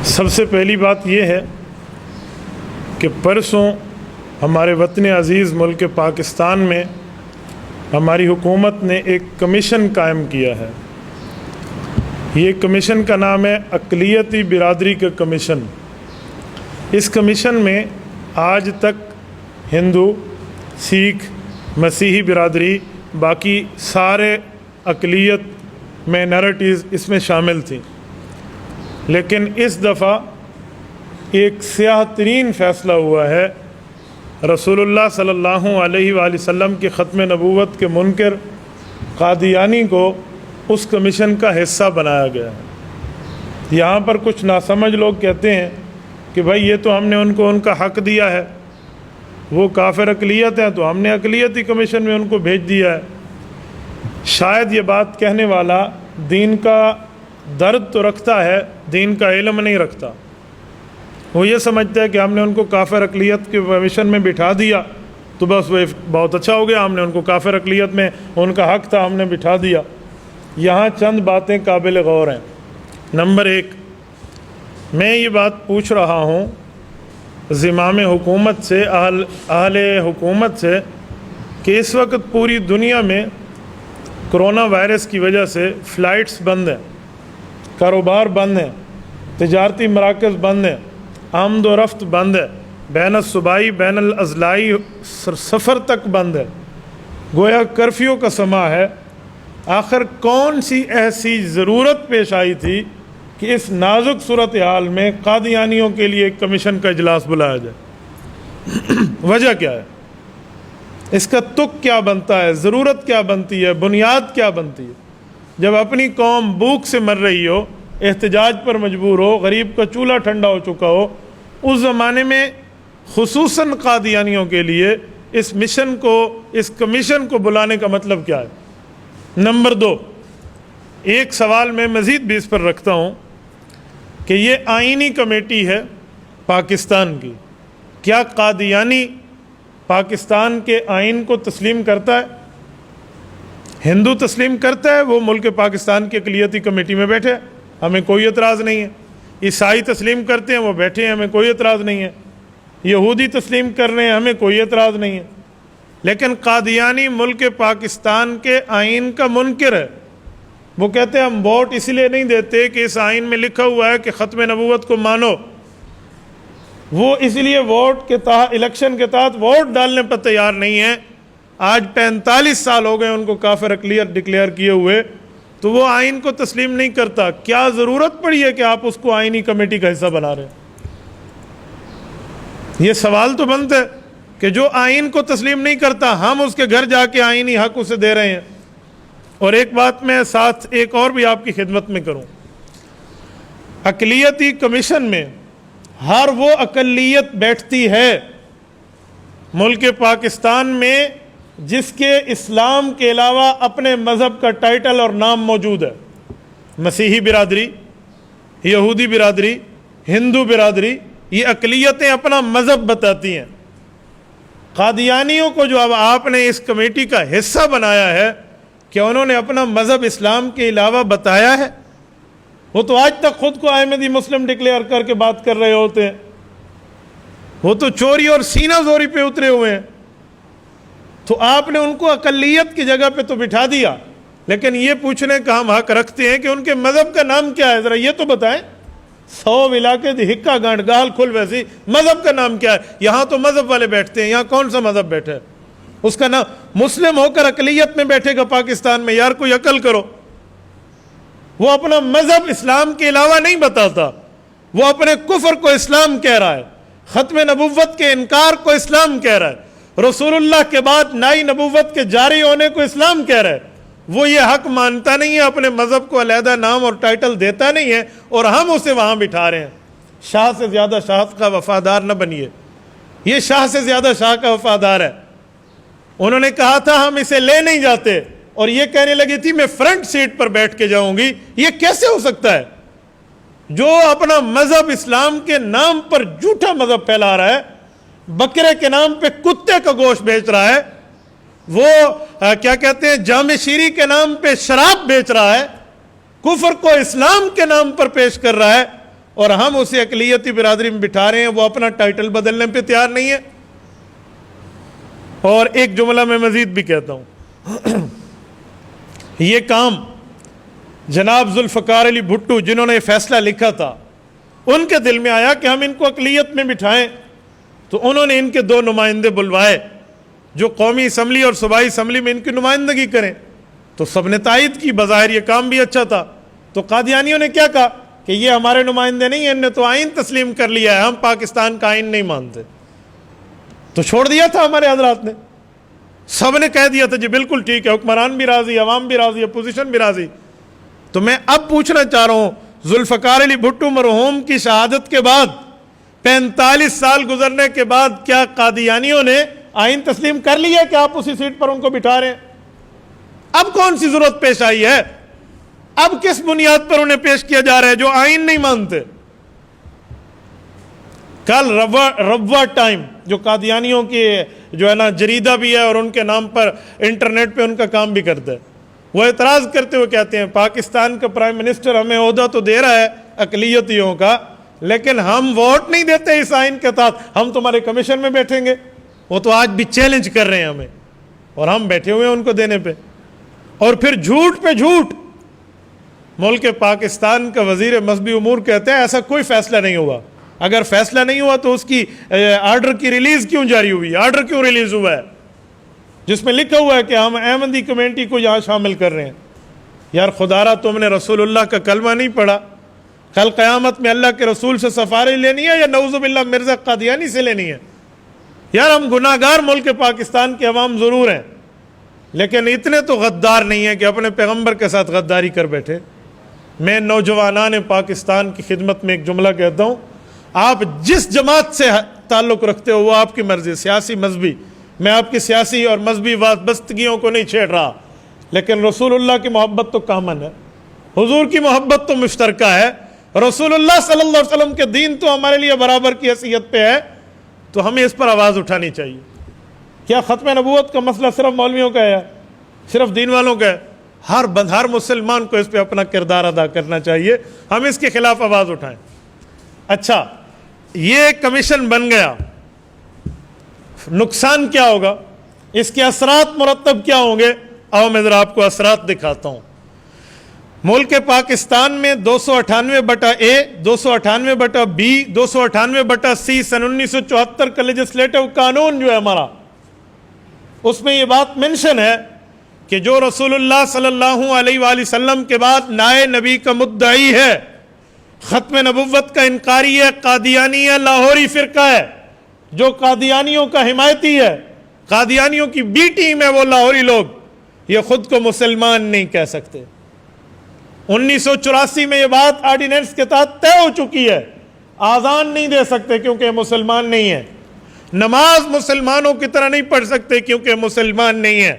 سب سے پہلی بات یہ ہے کہ پرسوں ہمارے وطن عزیز ملک پاکستان میں ہماری حکومت نے ایک کمیشن قائم کیا ہے۔ یہ کمیشن کا نام ہے اقلیتی برادری کا کمیشن۔ اس کمیشن میں آج تک ہندو، سکھ، مسیحی برادری، باقی سارے اقلیت مائنارٹیز اس میں شامل تھیں، لیکن اس دفعہ ایک سیاہ ترین فیصلہ ہوا ہے۔ رسول اللہ صلی اللہ علیہ وآلہ وسلم کی ختم نبوت کے منکر قادیانی کو اس کمیشن کا حصہ بنایا گیا ہے۔ یہاں پر کچھ ناسمجھ لوگ کہتے ہیں کہ بھائی یہ تو ہم نے ان کو ان کا حق دیا ہے، وہ کافر اقلیت ہیں تو ہم نے اقلیتی کمیشن میں ان کو بھیج دیا ہے۔ شاید یہ بات کہنے والا دین کا درد تو رکھتا ہے، دین کا علم نہیں رکھتا۔ وہ یہ سمجھتا ہے کہ ہم نے ان کو کافر اقلیت کے کمیشن میں بٹھا دیا تو بس وہ بہت اچھا ہو گیا، ہم نے ان کو کافر اقلیت میں ان کا حق تھا، ہم نے بٹھا دیا۔ یہاں چند باتیں قابل غور ہیں۔ نمبر ایک، میں یہ بات پوچھ رہا ہوں زمام حکومت سے، اہل حکومت سے، کہ اس وقت پوری دنیا میں کرونا وائرس کی وجہ سے فلائٹس بند ہیں، کاروبار بند ہیں، تجارتی مراکز بند ہیں، آمد و رفت بند ہے، بین الصوبائی بین الاضلاعی سفر تک بند ہے، گویا کرفیو کا سماں ہے۔ آخر کون سی ایسی ضرورت پیش آئی تھی کہ اس نازک صورتحال میں قادیانیوں کے لیے ایک کمیشن کا اجلاس بلایا جائے؟ وجہ کیا ہے؟ اس کا تک کیا بنتا ہے؟ ضرورت کیا بنتی ہے؟ بنیاد کیا بنتی ہے؟ جب اپنی قوم بھوک سے مر رہی ہو، احتجاج پر مجبور ہو، غریب کا چولہا ٹھنڈا ہو چکا ہو، اس زمانے میں خصوصاً قادیانیوں کے لیے اس مشن کو، اس کمیشن کو بلانے کا مطلب کیا ہے؟ نمبر دو، ایک سوال میں مزید بھی اس پر رکھتا ہوں کہ یہ آئینی کمیٹی ہے پاکستان کی، کیا قادیانی پاکستان کے آئین کو تسلیم کرتا ہے؟ ہندو تسلیم کرتا ہے، وہ ملک پاکستان کی اقلیتی کمیٹی میں بیٹھے، ہمیں کوئی اعتراض نہیں ہے۔ عیسائی تسلیم کرتے ہیں، وہ بیٹھے ہیں، ہمیں کوئی اعتراض نہیں ہے۔ یہودی تسلیم کر رہے ہیں، ہمیں کوئی اعتراض نہیں ہے۔ لیکن قادیانی ملک پاکستان کے آئین کا منکر ہے۔ وہ کہتے ہیں ہم ووٹ اس لیے نہیں دیتے کہ اس آئین میں لکھا ہوا ہے کہ ختم نبوت کو مانو، وہ اس لیے ووٹ کے تحت، الیکشن کے تحت ووٹ ڈالنے پر تیار نہیں ہے۔ آج 45 سال ہو گئے ان کو کافر اقلیت ڈکلیئر کیے ہوئے، تو وہ آئین کو تسلیم نہیں کرتا۔ کیا ضرورت پڑی ہے کہ آپ اس کو آئینی کمیٹی کا حصہ بنا رہے ہیں؟ یہ سوال تو بنتا ہے کہ جو آئین کو تسلیم نہیں کرتا، ہم اس کے گھر جا کے آئینی حق اسے دے رہے ہیں۔ اور ایک بات میں ساتھ ایک اور بھی آپ کی خدمت میں کروں، اقلیتی کمیشن میں ہر وہ اقلیت بیٹھتی ہے ملک پاکستان میں جس کے اسلام کے علاوہ اپنے مذہب کا ٹائٹل اور نام موجود ہے۔ مسیحی برادری، یہودی برادری، ہندو برادری، یہ اقلیتیں اپنا مذہب بتاتی ہیں۔ قادیانیوں کو جو اب آپ نے اس کمیٹی کا حصہ بنایا ہے، کیا انہوں نے اپنا مذہب اسلام کے علاوہ بتایا ہے؟ وہ تو آج تک خود کو احمدی مسلم ڈکلیئر کر کے بات کر رہے ہوتے ہیں، وہ تو چوری اور سینہ زوری پہ اترے ہوئے ہیں۔ تو آپ نے ان کو اقلیت کی جگہ پہ تو بٹھا دیا، لیکن یہ پوچھنے کا ہم حق رکھتے ہیں کہ ان کے مذہب کا نام کیا ہے، ذرا یہ تو بتائیں۔ 100 علاقے دی ہکا گانٹ گال کھل ویسی، مذہب کا نام کیا ہے؟ یہاں تو مذہب والے بیٹھتے ہیں، یہاں کون سا مذہب بیٹھا ہے؟ اس کا نام مسلم ہو کر اقلیت میں بیٹھے گا پاکستان میں؟ یار کوئی عقل کرو۔ وہ اپنا مذہب اسلام کے علاوہ نہیں بتاتا، وہ اپنے کفر کو اسلام کہہ رہا ہے، ختم نبوت کے انکار کو اسلام کہہ رہا ہے، رسول اللہ کے بعد نئی نبوت کے جاری ہونے کو اسلام کہہ رہا ہے۔ وہ یہ حق مانتا نہیں ہے، اپنے مذہب کو علیحدہ نام اور ٹائٹل دیتا نہیں ہے، اور ہم اسے وہاں بٹھا رہے ہیں۔ شاہ سے زیادہ شاہ کا وفادار نہ بنیے، یہ شاہ سے زیادہ شاہ کا وفادار ہے۔ انہوں نے کہا تھا ہم اسے لے نہیں جاتے، اور یہ کہنے لگی تھی میں فرنٹ سیٹ پر بیٹھ کے جاؤں گی۔ یہ کیسے ہو سکتا ہے؟ جو اپنا مذہب اسلام کے نام پر جھوٹا مذہب پھیلا رہا ہے، بکرے کے نام پہ کتے کا گوشت بیچ رہا ہے، وہ کیا کہتے ہیں جامع شیری کے نام پہ شراب بیچ رہا ہے، کفر کو اسلام کے نام پر پیش کر رہا ہے، اور ہم اسے اقلیتی برادری میں بٹھا رہے ہیں، وہ اپنا ٹائٹل بدلنے پہ تیار نہیں ہے۔ اور ایک جملہ میں مزید بھی کہتا ہوں، یہ کام جناب ذوالفقار علی بھٹو جنہوں نے یہ فیصلہ لکھا تھا، ان کے دل میں آیا کہ ہم ان کو اقلیت میں بٹھائیں، تو انہوں نے ان کے 2 نمائندے بلوائے جو قومی اسمبلی اور صوبائی اسمبلی میں ان کی نمائندگی کریں، تو سب نے تائید کی، بظاہر یہ کام بھی اچھا تھا۔ تو قادیانیوں نے کیا کہا کہ یہ ہمارے نمائندے نہیں ہیں، ان نے تو آئین تسلیم کر لیا ہے، ہم پاکستان کا آئین نہیں مانتے۔ تو چھوڑ دیا تھا ہمارے حضرات نے، سب نے کہہ دیا تھا جی بالکل ٹھیک ہے، حکمران بھی راضی، عوام بھی راضی، اپوزیشن بھی راضی۔ تو میں اب پوچھنا چاہ رہا ہوں، ذوالفقار علی بھٹو مرحوم کی شہادت کے بعد 45 سال گزرنے کے بعد کیا قادیانیوں نے آئین تسلیم کر لیا کہ آپ اسی سیٹ پر ان کو بٹھا رہے ہیں؟ اب کون سی ضرورت پیش آئی ہے؟ اب کس بنیاد پر انہیں پیش کیا جا رہا ہے جو آئین نہیں مانتے؟ کل روا ٹائم جو قادیانیوں کی جو ہے نا جریدہ بھی ہے اور ان کے نام پر انٹرنیٹ پہ ان کا کام بھی کرتا ہے، وہ اعتراض کرتے ہوئے کہتے ہیں پاکستان کا پرائم منسٹر ہمیں عہدہ تو دے رہا ہے اقلیتیوں کا، لیکن ہم ووٹ نہیں دیتے اس آئین کے تحت، ہم تمہارے کمیشن میں بیٹھیں گے۔ وہ تو آج بھی چیلنج کر رہے ہیں ہمیں، اور ہم بیٹھے ہوئے ہیں ان کو دینے پہ۔ اور پھر جھوٹ پہ جھوٹ، ملک پاکستان کا وزیر مذہبی امور کہتے ہیں ایسا کوئی فیصلہ نہیں ہوا۔ اگر فیصلہ نہیں ہوا تو اس کی آرڈر کی ریلیز کیوں جاری ہوئی؟ آرڈر کیوں ریلیز ہوا ہے جس میں لکھا ہوا ہے کہ ہم احمدی کمیونٹی کو یہاں شامل کر رہے ہیں؟ یار خدارا، تم نے رسول اللہ کا کلمہ نہیں پڑھا؟ کل قیامت میں اللہ کے رسول سے سفارش لینی ہے یا نعوذ باللہ مرزا قادیانی سے لینی ہے؟ یار ہم گناہ گار ملک پاکستان کے عوام ضرور ہیں، لیکن اتنے تو غدار نہیں ہیں کہ اپنے پیغمبر کے ساتھ غداری کر بیٹھے۔ میں نوجوانان پاکستان کی خدمت میں ایک جملہ کہتا ہوں، آپ جس جماعت سے تعلق رکھتے ہو وہ آپ کی مرضی، سیاسی مذہبی، میں آپ کی سیاسی اور مذہبی وابستگیوں کو نہیں چھیڑ رہا، لیکن رسول اللہ کی محبت تو کامن ہے، حضور کی محبت تو مشترکہ ہے، رسول اللہ صلی اللہ علیہ وسلم کے دین تو ہمارے لیے برابر کی حیثیت پہ ہے، تو ہمیں اس پر آواز اٹھانی چاہیے۔ کیا ختم نبوت کا مسئلہ صرف مولویوں کا ہے، صرف دین والوں کا ہے؟ ہر مسلمان کو اس پہ اپنا کردار ادا کرنا چاہیے، ہم اس کے خلاف آواز اٹھائیں۔ اچھا، یہ کمیشن بن گیا، نقصان کیا ہوگا؟ اس کے اثرات مرتب کیا ہوں گے؟ آؤ میں ذرا آپ کو اثرات دکھاتا ہوں۔ ملک پاکستان میں 298/A، 298/B، 298/C سن 1974 کا لیجسلیٹو قانون جو ہے ہمارا، اس میں یہ بات منشن ہے کہ جو رسول اللہ صلی اللہ علیہ وآلہ وسلم کے بعد نائے نبی کا مدعی ہے، ختم نبوت کا انکاری ہے، قادیانی ہے، لاہوری فرقہ ہے، جو قادیانیوں کا حمایتی ہے، قادیانیوں کی بی ٹیم ہے، وہ لاہوری لوگ، یہ خود کو مسلمان نہیں کہہ سکتے۔ 1984 میں یہ بات آرڈیننس کے تحت طے ہو چکی ہے، آذان نہیں دے سکتے کیونکہ مسلمان نہیں ہیں، نماز مسلمانوں کی طرح نہیں پڑھ سکتے کیونکہ مسلمان نہیں ہیں،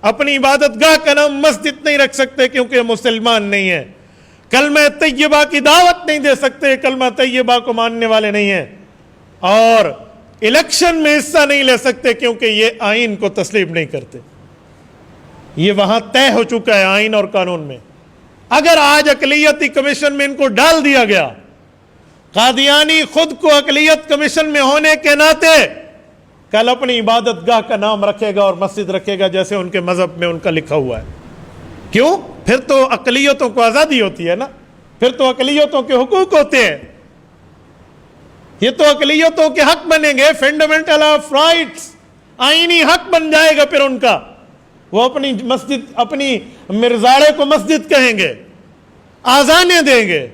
اپنی عبادت گاہ کا نام مسجد نہیں رکھ سکتے کیونکہ مسلمان نہیں ہیں، کلمہ طیبہ کی دعوت نہیں دے سکتے، کلمہ طیبہ کو ماننے والے نہیں ہیں، اور الیکشن میں حصہ نہیں لے سکتے کیونکہ یہ آئین کو تسلیم نہیں کرتے۔ یہ وہاں طے ہو چکا ہے آئین اور قانون میں۔ اگر آج اقلیتی کمیشن میں ان کو ڈال دیا گیا، قادیانی خود کو اقلیت کمیشن میں ہونے کے ناطے کل اپنی عبادت گاہ کا نام رکھے گا اور مسجد رکھے گا جیسے ان کے مذہب میں ان کا لکھا ہوا ہے۔ کیوں؟ پھر تو اقلیتوں کو آزادی ہوتی ہے نا، پھر تو اقلیتوں کے حقوق ہوتے ہیں، یہ تو اقلیتوں کے حق بنیں گے، فنڈامنٹل آف رائٹس، آئینی حق بن جائے گا پھر ان کا۔ وہ اپنی مسجد، اپنی مرزاڑے کو مسجد کہیں گے، آذانیں دیں گے،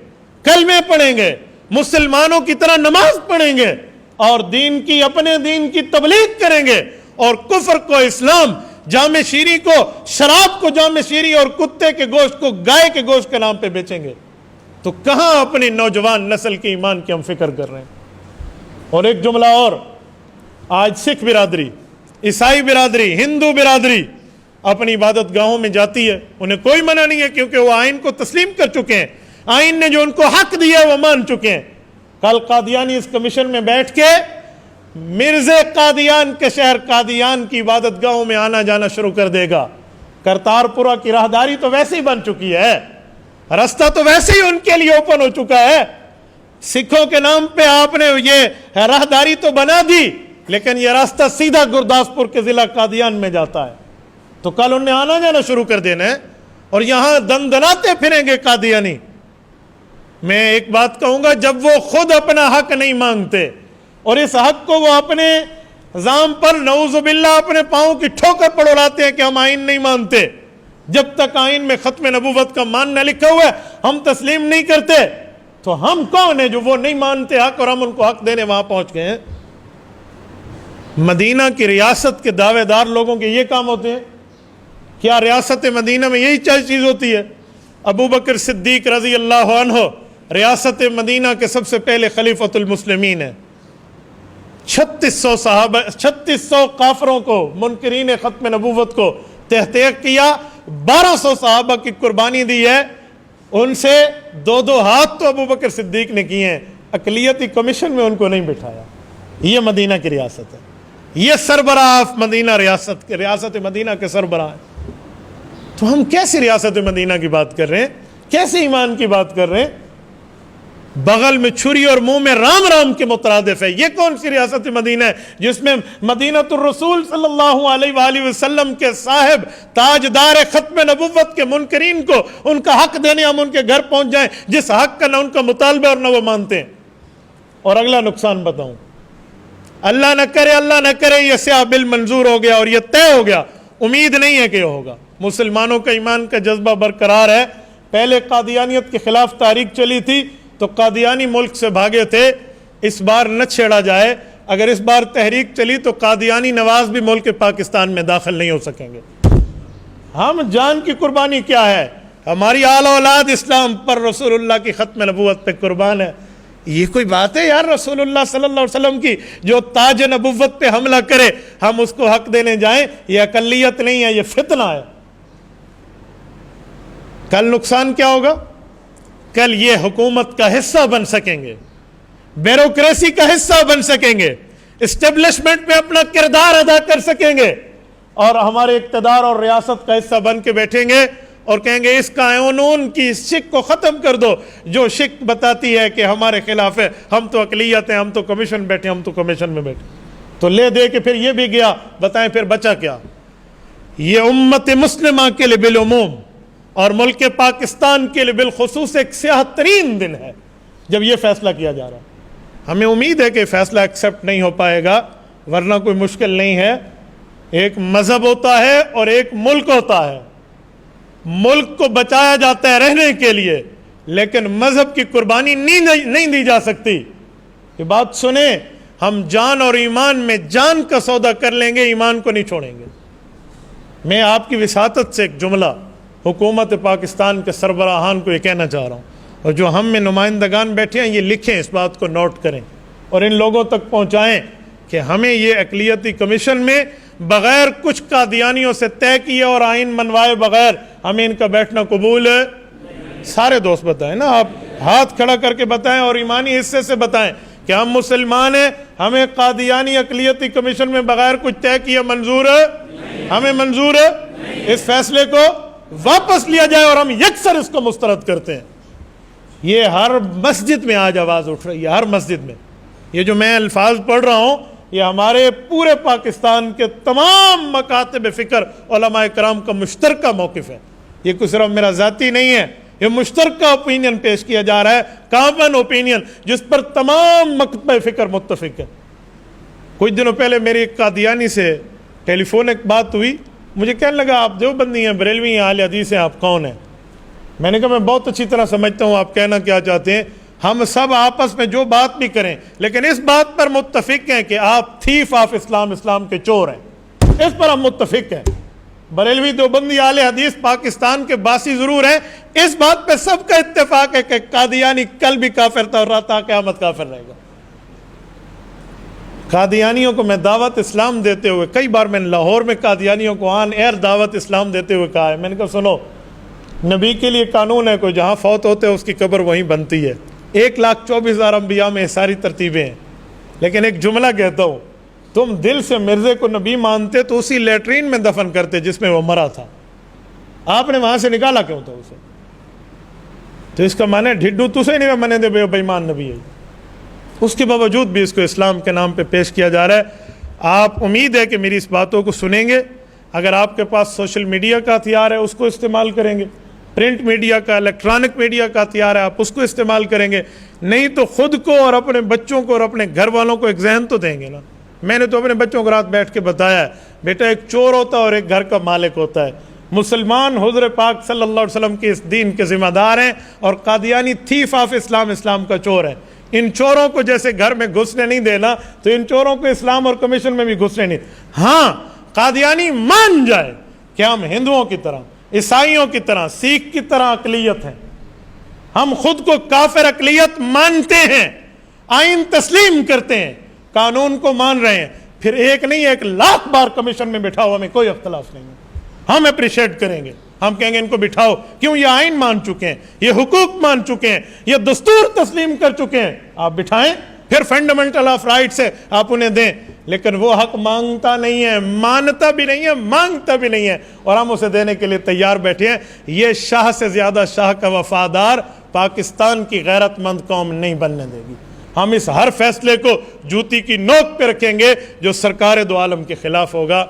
کلمے پڑھیں گے، مسلمانوں کی طرح نماز پڑھیں گے، اور دین کی، اپنے دین کی تبلیغ کریں گے، اور کفر کو اسلام، جامع شیری کو شراب کو جامع شیری، اور کتے کے گوشت کو گائے کے گوشت کے نام پہ بیچیں گے۔ تو کہاں اپنی نوجوان نسل کے ایمان کی ہم فکر کر رہے ہیں؟ اور ایک جملہ اور، آج سکھ برادری، عیسائی برادری، ہندو برادری اپنی عبادت گاہوں میں جاتی ہے، انہیں کوئی منع نہیں ہے کیونکہ وہ آئین کو تسلیم کر چکے ہیں، آئین نے جو ان کو حق دیا ہے وہ مان چکے ہیں۔ کل قادیانی اس کمیشن میں بیٹھ کے مرزے قادیان کے شہر قادیان کی عبادت گاہوں میں آنا جانا شروع کر دے گا۔ کرتارپورہ کی راہداری تو ویسے ہی بن چکی ہے، راستہ تو ویسے ہی ان کے لیے اوپن ہو چکا ہے، سکھوں کے نام پہ آپ نے یہ راہداری تو بنا دی، لیکن یہ راستہ سیدھا گرداسپور کے ضلع قادیان میں جاتا ہے، تو کل انہیں آنا جانا شروع کر دینا ہے اور یہاں دندناتے پھریں گے قادیانی۔ میں ایک بات کہوں گا، جب وہ خود اپنا حق نہیں مانگتے اور اس حق کو وہ اپنے زام پر نعوذ باللہ اپنے پاؤں کی ٹھوکر پر اڑاتے ہیں کہ ہم آئین نہیں مانتے، جب تک آئین میں ختم نبوت کا ماننا لکھا ہوا ہے ہم تسلیم نہیں کرتے، تو ہم کون ہیں جو وہ نہیں مانتے حق اور ہم ان کو حق دینے وہاں پہنچ گئے ہیں؟ مدینہ کی ریاست کے دعوے دار لوگوں کے یہ کام ہوتے ہیں؟ کیا ریاست مدینہ میں یہی چیز ہوتی ہے؟ ابو بکر صدیق رضی اللہ عنہ ریاست مدینہ کے سب سے پہلے خلیفۃ المسلمین ہیں۔ 3600 کافروں کو، منکرین ختم نبوت کو تحقیق کیا، 1200 صحابہ کی قربانی دی ہے، ان سے 2 ہاتھ تو ابو بکر صدیق نے کیے ہیں، اقلیتی کمیشن میں ان کو نہیں بٹھایا۔ یہ مدینہ کی ریاست ہے، یہ سربراہ مدینہ ریاست مدینہ کے سربراہ ہیں۔ تو ہم کیسے ریاست مدینہ کی بات کر رہے ہیں؟ کیسے ایمان کی بات کر رہے ہیں؟ بغل میں چھری اور منہ میں رام رام کے مترادف ہے۔ یہ کون سی ریاست مدینہ ہے جس میں مدینہ الرسول صلی اللہ علیہ وآلہ وسلم کے صاحب تاجدار ختم نبوت کے منکرین کو ان کا حق دینے ہم ان کے گھر پہنچ جائیں، جس حق کا نہ ان کا مطالبہ اور نہ وہ مانتے ہیں۔ اور اگلا نقصان بتاؤں، اللہ نہ کرے یہ سیاہ بل منظور ہو گیا اور یہ طے ہو گیا، امید نہیں ہے کہ یہ ہوگا۔ مسلمانوں کا ایمان کا جذبہ برقرار ہے۔ پہلے قادیانیت کے خلاف تحریک چلی تھی تو قادیانی ملک سے بھاگے تھے، اس بار نہ چھیڑا جائے۔ اگر اس بار تحریک چلی تو قادیانی نواز بھی ملک پاکستان میں داخل نہیں ہو سکیں گے۔ ہم جان کی قربانی کیا ہے؟ ہماری آل اولاد اسلام پر رسول اللہ کی ختم نبوت پہ قربان ہے۔ یہ کوئی بات ہے یار رسول اللہ صلی اللہ علیہ وسلم کی جو تاج نبوت پہ حملہ کرے ہم اس کو حق دینے جائیں؟ یہ اقلیت نہیں ہے، یہ فتنہ ہے۔ کل نقصان کیا ہوگا؟ کل یہ حکومت کا حصہ بن سکیں گے، بیوروکریسی کا حصہ بن سکیں گے، اسٹیبلشمنٹ میں اپنا کردار ادا کر سکیں گے، اور ہمارے اقتدار اور ریاست کا حصہ بن کے بیٹھیں گے اور کہیں گے اس قانون کی اس شک کو ختم کر دو جو شک بتاتی ہے کہ ہمارے خلاف ہے، ہم تو اقلیت ہیں، ہم تو کمیشن میں بیٹھے۔ تو لے دے کے پھر یہ بھی گیا، بتائیں پھر بچا کیا؟ یہ امت مسلمہ کے لیے بالعموم اور ملک پاکستان کے لیے بالخصوص ایک سیاہ ترین دن ہے جب یہ فیصلہ کیا جا رہا ہے۔ ہمیں امید ہے کہ فیصلہ ایکسیپٹ نہیں ہو پائے گا، ورنہ کوئی مشکل نہیں ہے۔ ایک مذہب ہوتا ہے اور ایک ملک ہوتا ہے، ملک کو بچایا جاتا ہے رہنے کے لیے، لیکن مذہب کی قربانی نہیں دی جا سکتی۔ یہ بات سنیں، ہم جان اور ایمان میں جان کا سودا کر لیں گے، ایمان کو نہیں چھوڑیں گے۔ میں آپ کی وساطت سے ایک جملہ حکومت پاکستان کے سربراہان کو یہ کہنا چاہ رہا ہوں، اور جو ہم میں نمائندگان بیٹھے ہیں یہ لکھیں، اس بات کو نوٹ کریں اور ان لوگوں تک پہنچائیں کہ ہمیں یہ اقلیتی کمیشن میں بغیر کچھ قادیانیوں سے طے کیے اور آئین منوائے بغیر ہمیں ان کا بیٹھنا قبول ہے۔ سارے دوست بتائیں نا، آپ ہاتھ کھڑا کر کے بتائیں اور ایمانی حصے سے بتائیں کہ ہم مسلمان ہیں، ہمیں قادیانی اقلیتی کمیشن میں بغیر کچھ طے کیے منظور ہے؟ ہمیں منظور ہے؟ اس فیصلے کو واپس لیا جائے اور ہم یکسر اس کو مسترد کرتے ہیں۔ یہ ہر مسجد میں آج آواز اٹھ رہی ہے، ہر مسجد میں۔ یہ جو میں الفاظ پڑھ رہا ہوں یہ ہمارے پورے پاکستان کے تمام مکاتب فکر علماء کرام کا مشترکہ موقف ہے۔ یہ کوئی صرف میرا ذاتی نہیں ہے، یہ مشترکہ اوپینین پیش کیا جا رہا ہے، کامن اوپینین، جس پر تمام مکتب فکر متفق ہے۔ کچھ دنوں پہلے میری ایک قادیانی سے ٹیلی فونک بات ہوئی، مجھے کہنے لگا آپ دیوبندی ہیں، بریلوی ہیں، اہل حدیث ہیں، آپ کون ہیں؟ میں نے کہا میں بہت اچھی طرح سمجھتا ہوں آپ کہنا کیا چاہتے ہیں، ہم سب آپس میں جو بات بھی کریں لیکن اس بات پر متفق ہیں کہ آپ تھیف آف اسلام، اسلام کے چور ہیں، اس پر ہم متفق ہیں۔ بریلوی دیوبندی اہل حدیث پاکستان کے باسی ضرور ہیں، اس بات پہ سب کا اتفاق ہے کہ قادیانی کل بھی کافر تھا اور رات قیامت کافر رہے گا۔ قادیانیوں کو میں دعوت اسلام دیتے ہوئے کئی بار میں لاہور میں قادیانیوں کو آن ایئر دعوت اسلام دیتے ہوئے کہا ہے، میں نے کہا سنو، نبی کے لیے قانون ہے کوئی جہاں فوت ہوتے ہیں اس کی قبر وہیں بنتی ہے، 1,24,000 انبیاء میں ساری ترتیبیں ہیں، لیکن ایک جملہ کہتا ہوں، تم دل سے مرزے کو نبی مانتے تو اسی لیٹرین میں دفن کرتے جس میں وہ مرا تھا، آپ نے وہاں سے نکالا کیوں تھا اسے؟ تو اس کا معنی ہے ڈھڈو تسے نہیں منے دے بے بیمان نبی ہے. اس کے باوجود بھی اس کو اسلام کے نام پہ پیش کیا جا رہا ہے. آپ امید ہے کہ میری اس باتوں کو سنیں گے. اگر آپ کے پاس سوشل میڈیا کا ہتھیار ہے اس کو استعمال کریں گے, پرنٹ میڈیا کا, الیکٹرانک میڈیا کا ہتھیار ہے آپ اس کو استعمال کریں گے. نہیں تو خود کو اور اپنے بچوں کو اور اپنے گھر والوں کو ایک ذہن تو دیں گے نا. میں نے تو اپنے بچوں کو رات بیٹھ کے بتایا ہے, بیٹا ایک چور ہوتا ہے اور ایک گھر کا مالک ہوتا ہے. مسلمان حضور پاک صلی اللہ علیہ وسلم کے اس دین کے ذمہ دار ہیں, اور قادیانی تھیف آف اسلام, اسلام کا چور ہے. ان چوروں کو جیسے گھر میں گھسنے نہیں دینا, تو ان چوروں کو اسلام اور کمیشن میں بھی گھسنے نہیں. ہاں, قادیانی مان جائے کہ ہم ہندوؤں کی طرح, عیسائیوں کی طرح, سکھ کی طرح اقلیت ہیں, ہم خود کو کافر اقلیت مانتے ہیں, آئین تسلیم کرتے ہیں, قانون کو مان رہے ہیں, پھر ایک نہیں 1,00,000 بار کمیشن میں بٹھاؤ, ہمیں کوئی اختلاف نہیں ہے. ہم اپریشیٹ کریں گے, ہم کہیں گے ان کو بٹھاؤ, کیوں یہ آئین مان چکے ہیں, یہ حقوق مان چکے ہیں, یہ دستور تسلیم کر چکے ہیں, آپ بٹھائیں. پھر فنڈامنٹل آف رائٹس ہے, آپ انہیں دیں. لیکن وہ حق مانگتا نہیں ہے, مانتا بھی نہیں ہے, مانگتا بھی نہیں ہے, اور ہم اسے دینے کے لیے تیار بیٹھے ہیں. یہ شاہ سے زیادہ شاہ کا وفادار پاکستان کی غیرت مند قوم نہیں بننے دے گی. ہم اس ہر فیصلے کو جوتی کی نوک پہ رکھیں گے جو سرکار دو عالم کے خلاف ہوگا.